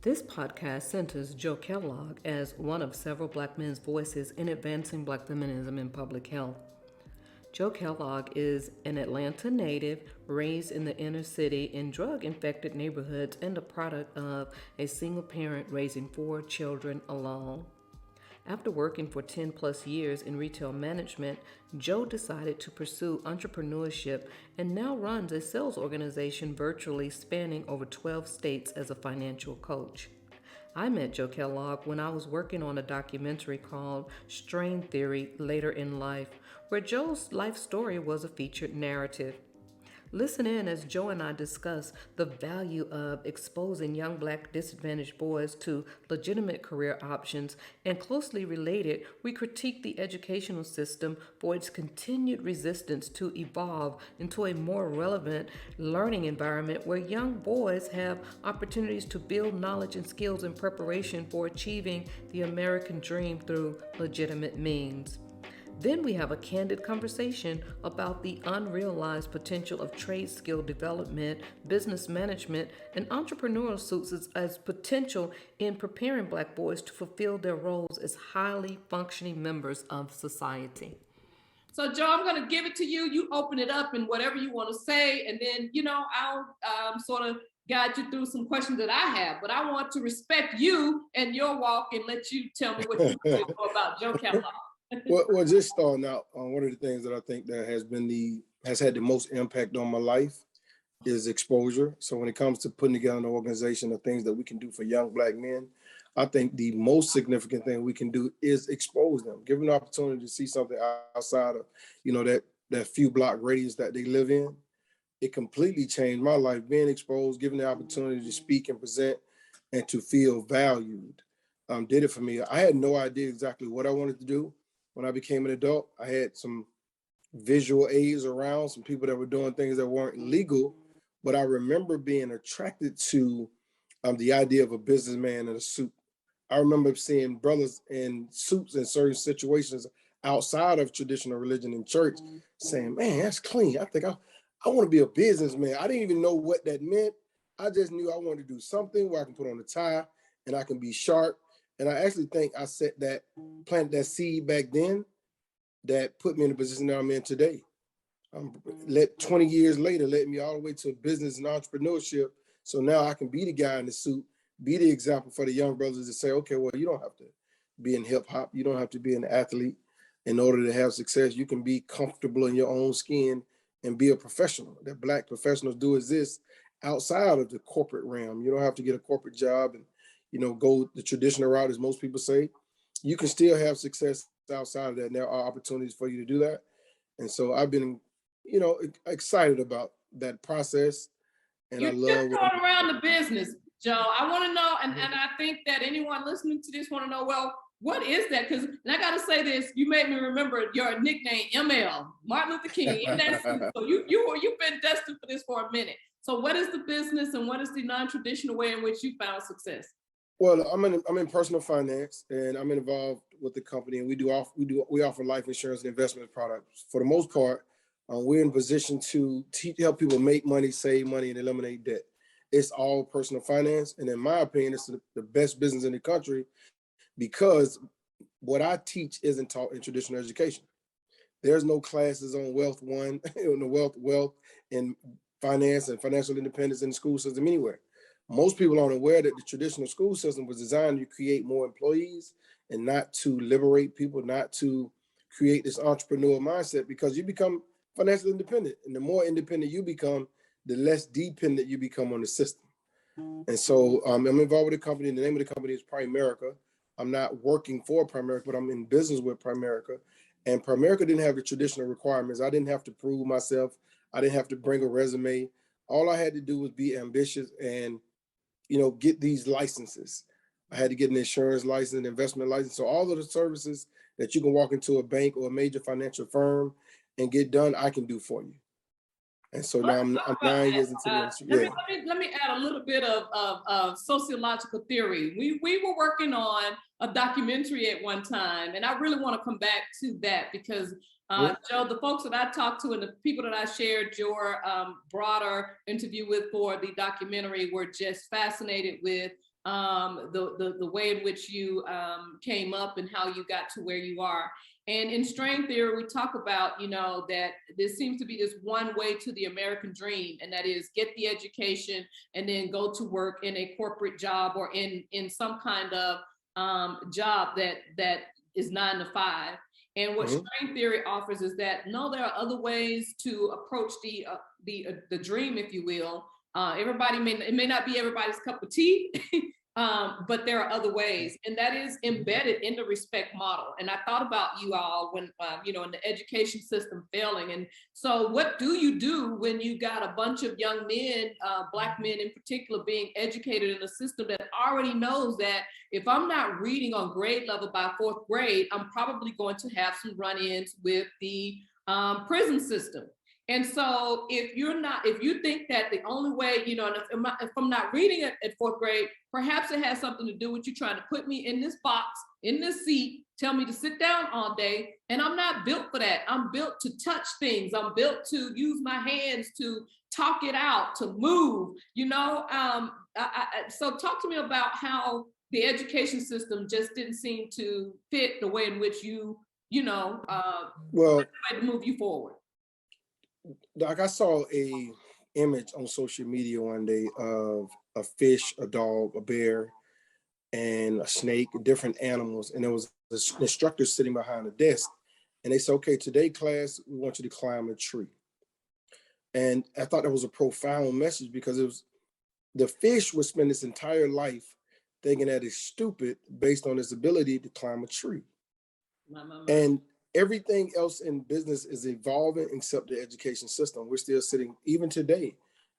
This podcast centers Joe Kellogg as one of several black men's voices in advancing black feminism in public health. Joe Kellogg is an Atlanta native raised in the inner city in drug infected neighborhoods and the product of a single parent raising 4 children alone. After working for 10 plus years in retail management, Joe decided to pursue entrepreneurship and now runs a sales organization virtually spanning over 12 states as a financial coach. I met Joe Kellogg when I was working on a documentary called Strain Theory Later in Life, where Joe's life story was a featured narrative. Listen in as Joe and I discuss the value of exposing young black disadvantaged boys to legitimate career options, and closely related, we critique the educational system for its continued resistance to evolve into a more relevant learning environment where young boys have opportunities to build knowledge and skills in preparation for achieving the American dream through legitimate means. Then we have a candid conversation about the unrealized potential of trade skill development, business management, and entrepreneurial suits as potential in preparing black boys to fulfill their roles as highly functioning members of society. So, Joe, I'm going to give it to you. You open it up and whatever you want to say, and then, I'll sort of guide you through some questions that I have. But I want to respect you and your walk and let you tell me what you know about Joe Kellogg. Well, just starting out, one of the things that I think that has had the most impact on my life is exposure. So when it comes to putting together an organization of things that we can do for young black men, I think the most significant thing we can do is expose them, give them the opportunity to see something outside of, that few block radius that they live in. It completely changed my life, being exposed, given the opportunity to speak and present and to feel valued. Did it for me. I had no idea exactly what I wanted to do. When I became an adult, I had some visual aids around, some people that were doing things that weren't legal, but I remember being attracted to the idea of a businessman in a suit. I remember seeing brothers in suits in certain situations outside of traditional religion and church saying, man, that's clean. I think I want to be a businessman. I didn't even know what that meant. I just knew I wanted to do something where I can put on a tie and I can be sharp. And I actually think I planted that seed back then that put me in the position that I'm in today. 20 years later, led me all the way to business and entrepreneurship. So now I can be the guy in the suit, be the example for the young brothers to say, okay, well, you don't have to be in hip hop. You don't have to be an athlete in order to have success. You can be comfortable in your own skin and be a professional. That black professionals do exist outside of the corporate realm. You don't have to get a corporate job and go the traditional route, as most people say. You can still have success outside of that. And there are opportunities for you to do that. And so I've been, excited about that process. And You're I love just going around the business, Joe. I want to know, and I think that anyone listening to this want to know, well, what is that? Because, and I got to say this, you made me remember your nickname, ML, Martin Luther King. So you've been destined for this for a minute. So what is the business and what is the non-traditional way in which you found success? Well, I'm in personal finance, and I'm involved with the company, and we offer life insurance and investment products. For the most part, we're in position to help people make money, save money, and eliminate debt. It's all personal finance, and in my opinion, it's the best business in the country because what I teach isn't taught in traditional education. There's no classes on wealth wealth and finance and financial independence in the school system anywhere. Most people aren't aware that the traditional school system was designed to create more employees and not to liberate people, not to create this entrepreneurial mindset, because you become financially independent. And the more independent you become, the less dependent you become on the system. And so I'm involved with a company. The name of the company is Primerica. I'm not working for Primerica, but I'm in business with Primerica. And Primerica didn't have the traditional requirements. I didn't have to prove myself. I didn't have to bring a resume. All I had to do was be ambitious and get these licenses. I had to get an insurance license, an investment license. So all of the services that you can walk into a bank or a major financial firm and get done, I can do for you. And so now I'm 9 years into this. Yeah. Let me add a little bit of sociological theory. We were working on a documentary at one time, and I really want to come back to that because Joe, the folks that I talked to and the people that I shared your broader interview with for the documentary were just fascinated with the way in which you came up and how you got to where you are. And in strain theory, we talk about, that there seems to be this one way to the American dream, and that is get the education and then go to work in a corporate job or in some kind of job that is 9 to 5. And what strain theory offers is that no, there are other ways to approach the dream, if you will. It may not be everybody's cup of tea, but there are other ways, and that is embedded in the respect model. And I thought about you all when, in the education system failing. And so what do you do when you got a bunch of young men, Black men in particular, being educated in a system that already knows that if I'm not reading on grade level by 4th grade, I'm probably going to have some run-ins with the prison system. And so if you think that the only way, if I'm not reading it at 4th grade, perhaps it has something to do with you trying to put me in this box, in this seat, tell me to sit down all day. And I'm not built for that. I'm built to touch things. I'm built to use my hands to talk it out, to move, so talk to me about how the education system just didn't seem to fit the way in which to move you forward. Like, I saw a image on social media one day of a fish, a dog, a bear, and a snake, different animals. And there was an instructor sitting behind a desk. And they said, okay, today, class, we want you to climb a tree. And I thought that was a profound message, because it was the fish would spend its entire life thinking that it's stupid based on its ability to climb a tree. And everything else in business is evolving except the education system. We're still sitting, even today,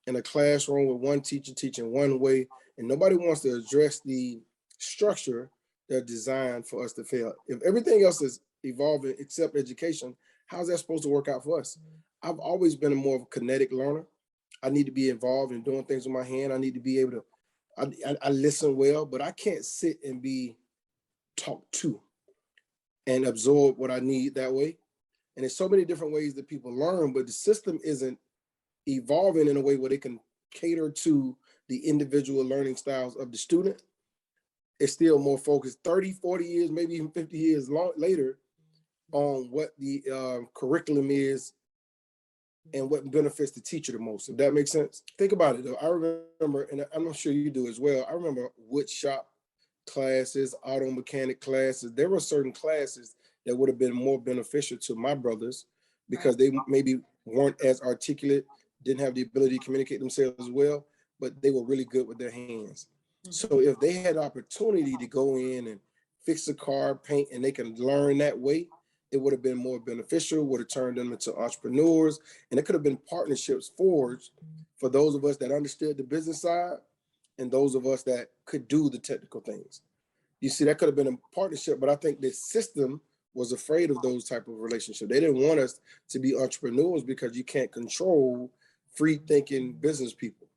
in a classroom with one teacher teaching one way, and nobody wants to address the structure that's designed for us to fail. If everything else is evolving except education, how's that supposed to work out for us? I've always been a more of a kinetic learner. I need to be involved in doing things with my hand. I need to be able to, I listen well, but I can't sit and be talked to and absorb what I need that way. And there's so many different ways that people learn, but the system isn't evolving in a way where they can cater to the individual learning styles of the student. It's still more focused 30, 40 years, maybe even 50 years later on what the curriculum is and what benefits the teacher the most, if that makes sense. Think about it though. I remember, and I'm sure you do as well, I remember wood shop classes, auto mechanic classes. There were certain classes that would have been more beneficial to my brothers because they maybe weren't as articulate, didn't have the ability to communicate themselves as well, but they were really good with their hands. So if they had opportunity to go in and fix a car, paint, and they can learn that way, it would have been more beneficial, would have turned them into entrepreneurs, and it could have been partnerships forged for those of us that understood the business side and those of us that could do the technical things. You see, that could have been a partnership, but I think the system was afraid of those type of relationships. They didn't want us to be entrepreneurs because you can't control free thinking business people.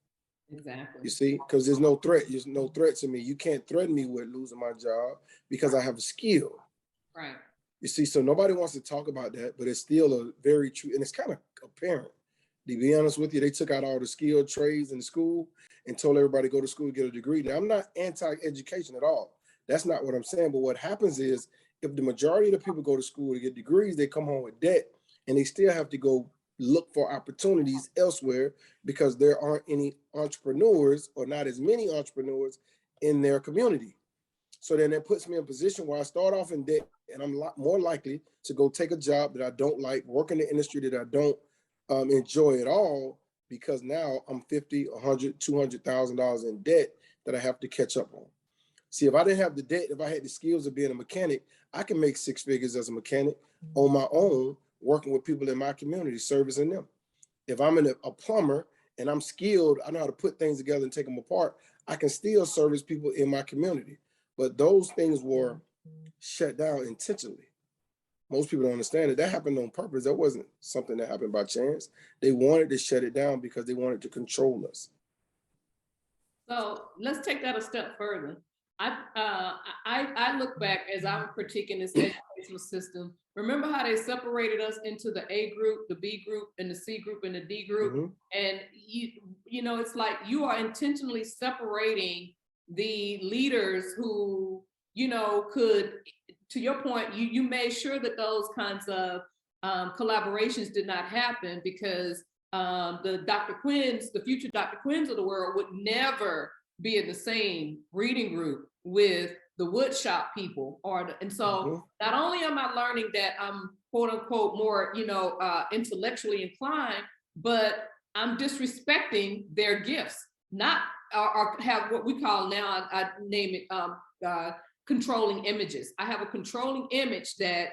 Exactly. You see, because there's no threat. There's no threat to me. You can't threaten me with losing my job because I have a skill. Right. You see, so nobody wants to talk about that, but it's still a very true, and it's kind of apparent. To be honest with you, they took out all the skilled trades in the school and told everybody to go to school to get a degree. Now, I'm not anti-education at all. That's not what I'm saying. But what happens is if the majority of the people go to school to get degrees, they come home with debt and they still have to go look for opportunities elsewhere because there aren't any entrepreneurs or not as many entrepreneurs in their community. So then that puts me in a position where I start off in debt and I'm a lot more likely to go take a job that I don't like, work in the industry that I don't enjoy at all, because now I'm $50, $100, $200,000 in debt that I have to catch up on. See, if I didn't have the debt, if I had the skills of being a mechanic, I can make 6 figures as a mechanic on my own, working with people in my community, servicing them. If I'm a plumber and I'm skilled, I know how to put things together and take them apart, I can still service people in my community. But those things were shut down intentionally. Most people don't understand it. That happened on purpose. That wasn't something that happened by chance. They wanted to shut it down because they wanted to control us. So let's take that a step further. I look back as I'm critiquing this educational system. Remember how they separated us into the A group, the B group, and the C group, and the D group? Mm-hmm. And you know, it's like you are intentionally separating the leaders who, you know, could, to your point, you made sure that those kinds of collaborations did not happen, because the Dr. Quinns, the future Dr. Quinns of the world would never be in the same reading group with the woodshop people. And so not only am I learning that I'm quote unquote more, you know, intellectually inclined, but I'm disrespecting their gifts, not or have what we call now, I name it controlling images. I have a controlling image that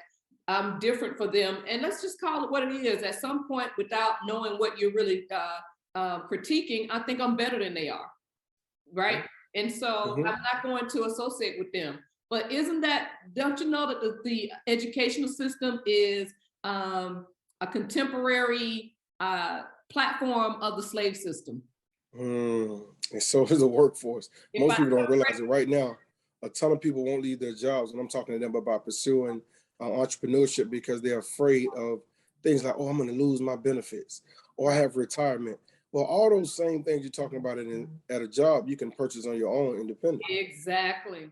I'm different for them. And let's just call it what it is. At some point, without knowing what you're really critiquing, I think I'm better than they are, right? And so I'm not going to associate with them. But isn't that, don't you know that the educational system is a contemporary platform of the slave system? And so is the workforce. Most people don't realize it right now. A ton of people won't leave their jobs, and I'm talking to them about pursuing entrepreneurship because they're afraid of things like, oh, I'm going to lose my benefits, or I have retirement. Well, all those same things you're talking about at a job, you can purchase on your own independently. Exactly.